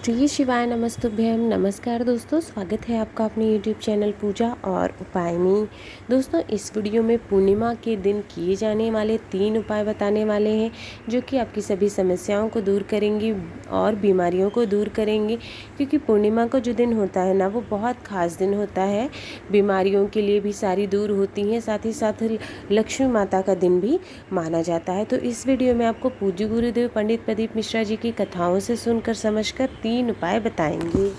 श्री शिवाय नमस्तुभ्यम। नमस्कार दोस्तों, स्वागत है आपका अपने YouTube चैनल पूजा और उपाय में। दोस्तों, इस वीडियो में पूर्णिमा के दिन किए जाने वाले 3 उपाय बताने वाले हैं जो कि आपकी सभी समस्याओं को दूर करेंगी और बीमारियों को दूर करेंगे। क्योंकि पूर्णिमा का जो दिन होता है ना, वो बहुत खास दिन होता है। बीमारियों के लिए भी सारी दूर होती हैं, साथ ही साथ लक्ष्मी माता का दिन भी माना जाता है। तो इस वीडियो में आपको पूज्य गुरुदेव पंडित प्रदीप मिश्रा जी की कथाओं से सुनकर समझकर 3 उपाय बताएंगे।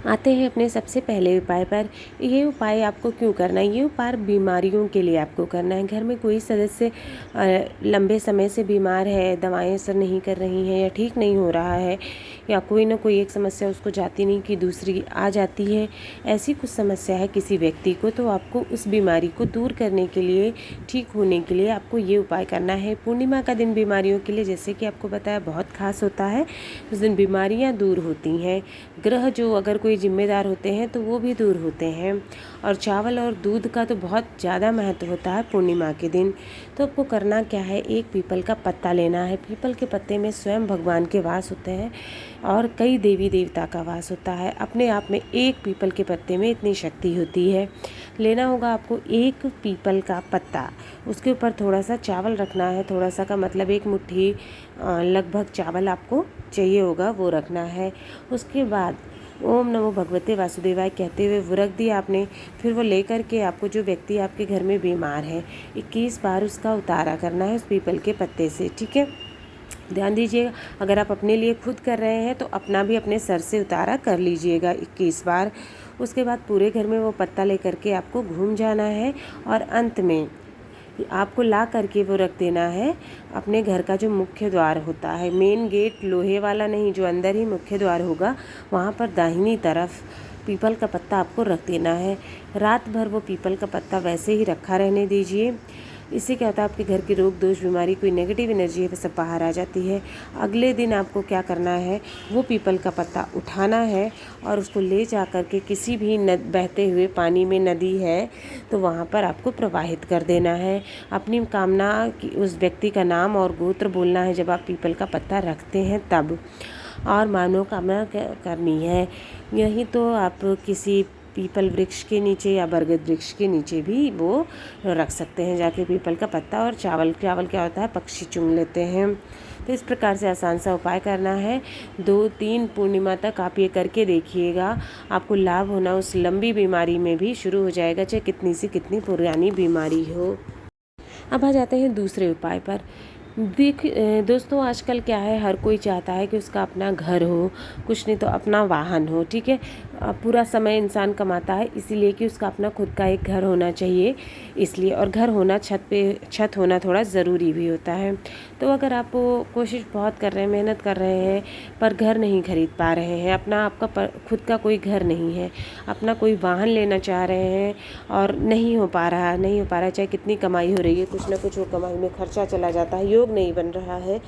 आते हैं अपने सबसे पहले उपाय पर। ये उपाय आपको क्यों करना है? ये उपाय बीमारियों के लिए आपको करना है। घर में कोई सदस्य लंबे समय से बीमार है, दवाएं असर नहीं कर रही हैं या ठीक नहीं हो रहा है, या कोई ना कोई एक समस्या उसको जाती नहीं कि दूसरी आ जाती है, ऐसी कुछ समस्या है किसी व्यक्ति को, तो आपको उस बीमारी को दूर करने के लिए, ठीक होने के लिए आपको ये उपाय करना है। पूर्णिमा का दिन बीमारियों के लिए, जैसे कि आपको बताया, बहुत खास होता है। उस दिन बीमारियाँ दूर होती हैं। ग्रह जो अगर कोई जिम्मेदार होते हैं तो वो भी दूर होते हैं। और चावल और दूध का तो बहुत ज़्यादा महत्व होता है पूर्णिमा के दिन। तो आपको करना क्या है, एक पीपल का पत्ता लेना है। पीपल के पत्ते में स्वयं भगवान के वास होते हैं और कई देवी देवता का वास होता है। अपने आप में एक पीपल के पत्ते में इतनी शक्ति होती है। लेना होगा आपको एक पीपल का पत्ता, उसके ऊपर थोड़ा सा चावल रखना है। थोड़ा सा का मतलब 1 मुट्ठी लगभग चावल आपको चाहिए होगा, वो रखना है। उसके बाद ओम नमो भगवते वासुदेवाय कहते हुए वो रख दिया आपने। फिर वो लेकर के आपको, जो व्यक्ति आपके घर में बीमार है, 21 बार उसका उतारा करना है उस पीपल के पत्ते से। ठीक है, ध्यान दीजिएगा। अगर आप अपने लिए खुद कर रहे हैं तो अपना भी अपने सर से उतारा कर लीजिएगा 21 बार। उसके बाद पूरे घर में वो पत्ता लेकर के आपको घूम जाना है और अंत में आपको ला करके वो रख देना है अपने घर का जो मुख्य द्वार होता है, मेन गेट लोहे वाला नहीं, जो अंदर ही मुख्य द्वार होगा, वहाँ पर दाहिनी तरफ पीपल का पत्ता आपको रख देना है। रात भर वो पीपल का पत्ता वैसे ही रखा रहने दीजिए। इससे क्या होता है, आपके घर की रोग दोष बीमारी, कोई नेगेटिव एनर्जी है, वो सब बाहर आ जाती है। अगले दिन आपको क्या करना है, वो पीपल का पत्ता उठाना है और उसको ले जा कर के किसी भी बहते हुए पानी में, नदी है तो वहाँ पर आपको प्रवाहित कर देना है। अपनी कामना की, उस व्यक्ति का नाम और गोत्र बोलना है जब आप पीपल का पत्ता रखते हैं तब, और मनोकामना करनी है। यही तो आप किसी पीपल वृक्ष के नीचे या बरगद वृक्ष के नीचे भी वो रख सकते हैं जाके पीपल का पत्ता। और चावल क्या होता है, पक्षी चुन लेते हैं। तो इस प्रकार से आसान सा उपाय करना है। 2-3 पूर्णिमा तक आप ये करके देखिएगा, आपको लाभ होना उस लंबी बीमारी में भी शुरू हो जाएगा, चाहे कितनी सी कितनी पुरानी बीमारी हो। अब आ जाते हैं दूसरे उपाय पर। दोस्तों, आजकल क्या है, हर कोई चाहता है कि उसका अपना घर हो, कुछ नहीं तो अपना वाहन हो। ठीक है, पूरा समय इंसान कमाता है इसीलिए कि उसका अपना खुद का एक घर होना चाहिए, इसलिए। और घर होना, छत होना थोड़ा ज़रूरी भी होता है। तो अगर आप कोशिश बहुत कर रहे हैं, मेहनत कर रहे हैं, पर घर नहीं खरीद पा रहे हैं, अपना आपका खुद का कोई घर नहीं है, अपना कोई वाहन लेना चाह रहे हैं और नहीं हो पा रहा, चाहे कितनी कमाई हो रही है, कुछ ना कुछ वो कमाई में खर्चा चला जाता है, योग नहीं बन रहा है,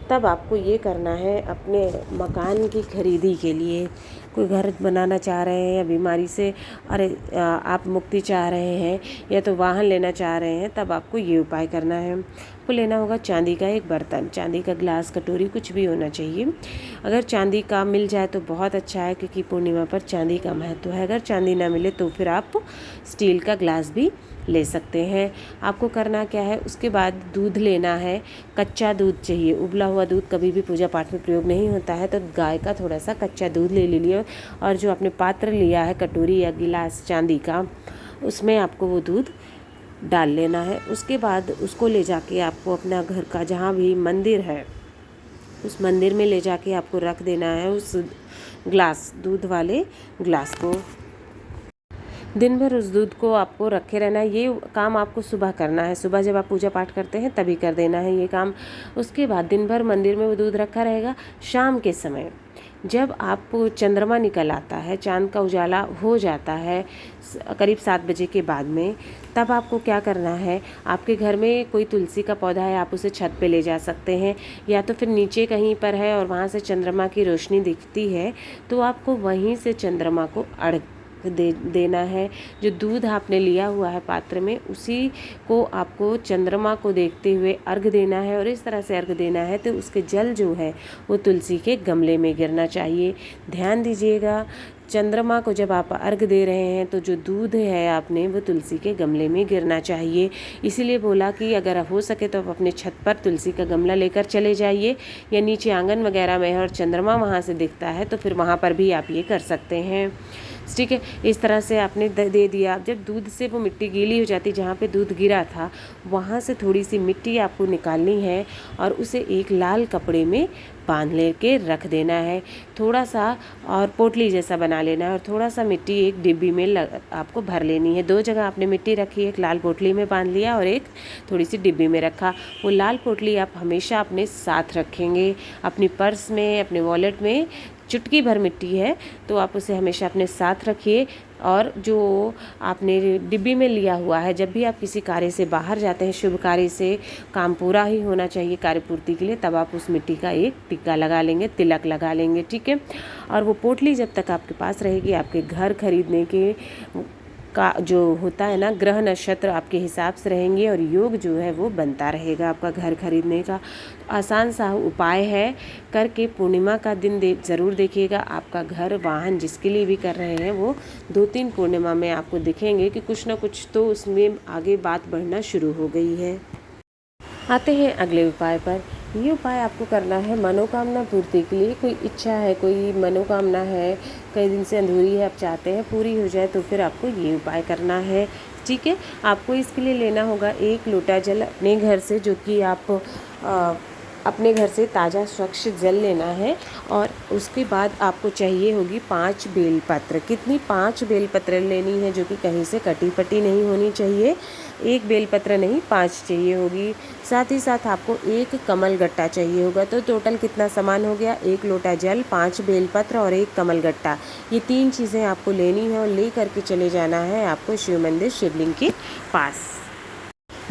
तब आपको ये करना है अपने मकान की खरीदी के लिए। कोई घर बनाना चाह रहे हैं या बीमारी से आप मुक्ति चाह रहे हैं या तो वाहन लेना चाह रहे हैं, तब आपको ये उपाय करना है। आपको लेना होगा चांदी का एक बर्तन, चांदी का गिलास, कटोरी, कुछ भी होना चाहिए। अगर चांदी का मिल जाए तो बहुत अच्छा है, क्योंकि पूर्णिमा पर चांदी का महत्व है। अगर चांदी ना मिले तो फिर आप स्टील का गिलास भी ले सकते हैं। आपको करना क्या है, उसके बाद दूध लेना है। कच्चा दूध चाहिए, उबला हुआ दूध कभी भी पूजा पाठ में प्रयोग नहीं होता है, तो गाय का थोड़ा सा कच्चा दूध ले लीजिए और जो आपने पात्र लिया है, कटोरी या गिलास चांदी का, उसमें आपको वो दूध डाल लेना है। उसके बाद उसको ले जाके आपको अपना घर का जहाँ भी मंदिर है, उस मंदिर में ले जाके आपको रख देना है उस ग्लास, दूध वाले ग्लास को। दिन भर उस दूध को आपको रखे रहना है। ये काम आपको सुबह करना है, सुबह जब आप पूजा पाठ करते हैं तभी कर देना है ये काम। उसके बाद दिन भर मंदिर में वो दूध रखा रहेगा। शाम के समय जब आपको चंद्रमा निकल आता है, चांद का उजाला हो जाता है करीब 7 बजे के बाद में, तब आपको क्या करना है, आपके घर में कोई तुलसी का पौधा है, आप उसे छत पे ले जा सकते हैं, या तो फिर नीचे कहीं पर है और वहाँ से चंद्रमा की रोशनी दिखती है तो आपको वहीं से चंद्रमा को अर्घ देना है। जो दूध आपने लिया हुआ है पात्र में, उसी को आपको चंद्रमा को देखते हुए अर्घ देना है। और इस तरह से अर्घ देना है तो उसके जल जो है वो तुलसी के गमले में गिरना चाहिए। ध्यान दीजिएगा, चंद्रमा को जब आप अर्घ दे रहे हैं तो जो दूध है आपने वो तुलसी के गमले में गिरना चाहिए। इसीलिए बोला कि अगर हो सके तो आप अपने छत पर तुलसी का गमला लेकर चले जाइए, या नीचे आंगन वगैरह में है और चंद्रमा वहाँ से दिखता है तो फिर वहाँ पर भी आप ये कर सकते हैं। ठीक है, इस तरह से आपने दे दिया। जब दूध से वो मिट्टी गीली हो जाती, जहाँ पे दूध गिरा था वहाँ से थोड़ी सी मिट्टी आपको निकालनी है और उसे एक लाल कपड़े में बांध लेके रख देना है। थोड़ा सा और पोटली जैसा बना लेना है और थोड़ा सा मिट्टी एक डिब्बी में आपको भर लेनी है। 2 जगह आपने मिट्टी रखी, एक लाल पोटली में बांध लिया और एक थोड़ी सी डिब्बी में रखा। वो लाल पोटली आप हमेशा अपने साथ रखेंगे, अपनी पर्स में, अपने वॉलेट में चुटकी भर मिट्टी है तो आप उसे हमेशा अपने साथ रखिए। और जो आपने डिब्बी में लिया हुआ है, जब भी आप किसी कार्य से बाहर जाते हैं, शुभ कार्य से, काम पूरा ही होना चाहिए कार्य पूर्ति के लिए, तब आप उस मिट्टी का एक टिक्का लगा लेंगे, तिलक लगा लेंगे। ठीक है, और वो पोटली जब तक आपके पास रहेगी, आपके घर खरीदने के का जो होता है ना, ग्रह नक्षत्र आपके हिसाब से रहेंगे और योग जो है वो बनता रहेगा आपका घर खरीदने का। आसान सा उपाय है, करके पूर्णिमा का दिन ज़रूर देखिएगा। आपका घर, वाहन जिसके लिए भी कर रहे हैं वो 2-3 पूर्णिमा में आपको दिखेंगे कि कुछ ना कुछ तो उसमें आगे बात बढ़ना शुरू हो गई है। आते हैं अगले उपाय पर। ये उपाय आपको करना है मनोकामना पूर्ति के लिए। कोई इच्छा है, कोई मनोकामना है, कई दिन से अधूरी है, आप चाहते हैं पूरी हो जाए, तो फिर आपको ये उपाय करना है। ठीक है, आपको इसके लिए लेना होगा 1 लोटा जल अपने घर से, जो कि आप अपने घर से ताज़ा स्वच्छ जल लेना है। और उसके बाद आपको चाहिए होगी 5 बेलपत्र। कितनी? 5 बेलपत्र लेनी है, जो कि कहीं से कटी पटी नहीं होनी चाहिए। 1 बेलपत्र नहीं, 5 चाहिए होगी। साथ ही साथ आपको 1 कमल गट्टा चाहिए होगा। तो टोटल कितना सामान हो गया? 1 लोटा जल, 5 बेलपत्र और 1 कमल गट्टा। ये 3 चीज़ें आपको लेनी है और ले करके चले जाना है आपको शिव मंदिर, शिवलिंग के पास।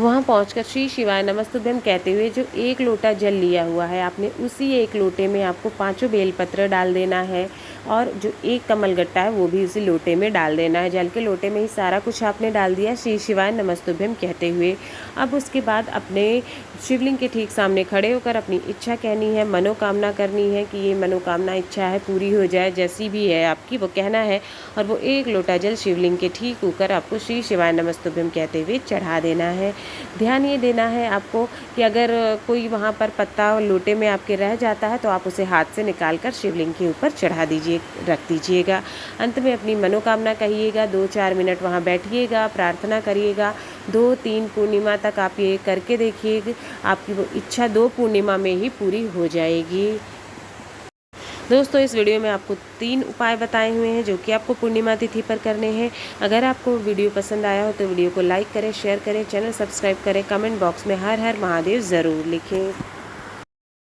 वहाँ पहुंचकर श्री शिवाय नमस्तुभ्यम कहते हुए जो 1 लोटा जल लिया हुआ है आपने, उसी 1 लोटे में आपको 5 बेलपत्र डाल देना है और जो 1 कमल गट्टा है वो भी उसी लोटे में डाल देना है। जल के लोटे में ही सारा कुछ आपने डाल दिया श्री शिवाय नमस्तुभ्यम कहते हुए। अब उसके बाद अपने शिवलिंग के ठीक सामने खड़े होकर अपनी इच्छा कहनी है, मनोकामना करनी है कि ये मनोकामना इच्छा है पूरी हो जाए, जैसी भी है आपकी वो कहना है। और वो 1 लोटा जल शिवलिंग के ठीक ऊपर आपको श्री शिवाय नमस्तुभ्यम कहते हुए चढ़ा देना है। ध्यान ये देना है आपको कि अगर कोई वहाँ पर पत्ता लोटे में आपके रह जाता है तो आप उसे हाथ से निकाल कर शिवलिंग के ऊपर चढ़ा दीजिए, रख दीजिएगा। अंत में अपनी मनोकामना कहिएगा, 2-4 मिनट वहाँ बैठिएगा, प्रार्थना करिएगा। 2-3 पूर्णिमा तक आप ये करके देखिएगा, आपकी वो इच्छा 2 पूर्णिमा में ही पूरी हो जाएगी। दोस्तों, इस वीडियो में आपको 3 उपाय बताए हुए हैं जो कि आपको पूर्णिमा तिथि पर करने हैं। अगर आपको वीडियो पसंद आया हो तो वीडियो को लाइक करें, शेयर करें, चैनल सब्सक्राइब करें, कमेंट बॉक्स में हर हर महादेव ज़रूर लिखें।